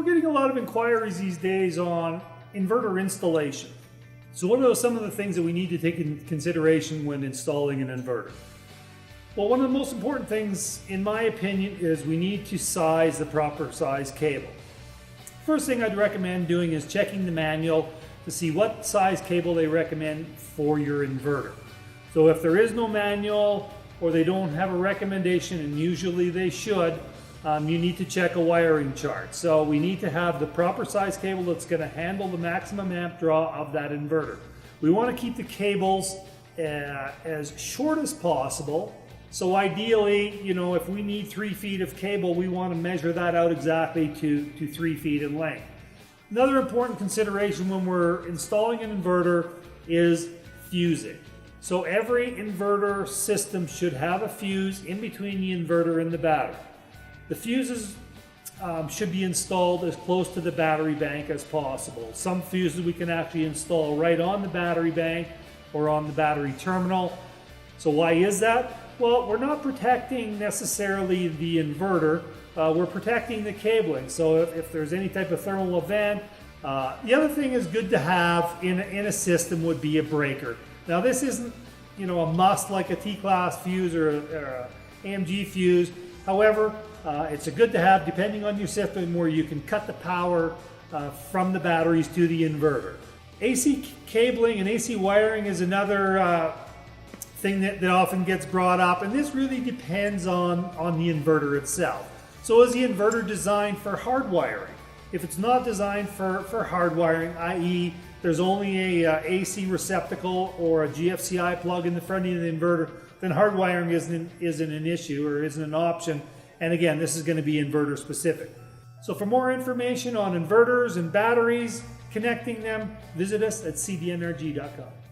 we're getting a lot of inquiries these days on inverter installation. So what are some of the things that we need to take into consideration when installing an inverter? Well, one of the most important things, in my opinion, is we need to size the proper size cable. First thing I'd recommend doing is checking the manual to see what size cable they recommend for your inverter. So if there is no manual or they don't have a recommendation, and usually they should, you need to check a wiring chart. So we need to have the proper size cable that's going to handle the maximum amp draw of that inverter. We want to keep the cables as short as possible. So ideally, if we need 3 feet of cable, we want to measure that out exactly to 3 feet in length. Another important consideration when we're installing an inverter is fusing. So every inverter system should have a fuse in between the inverter and the battery. The fuses should be installed as close to the battery bank as possible. Some fuses we can actually install right on the battery bank or on the battery terminal. So why is that? Well, we're not protecting necessarily the inverter, we're protecting the cabling. So if there's any type of thermal event, the other thing is good to have in a system would be a breaker. Now this isn't a must like a T-class fuse or a AMG fuse. However, it's a good to have depending on your system where you can cut the power from the batteries to the inverter. AC cabling and AC wiring is another thing that often gets brought up, and this really depends on the inverter itself. So is the inverter designed for hard wiring? If it's not designed for hard wiring, i.e. there's only a AC receptacle or a GFCI plug in the front of the inverter, then hard wiring isn't an issue or isn't an option. And again, this is going to be inverter specific. So for more information on inverters and batteries, connecting them, visit us at cbnrg.com.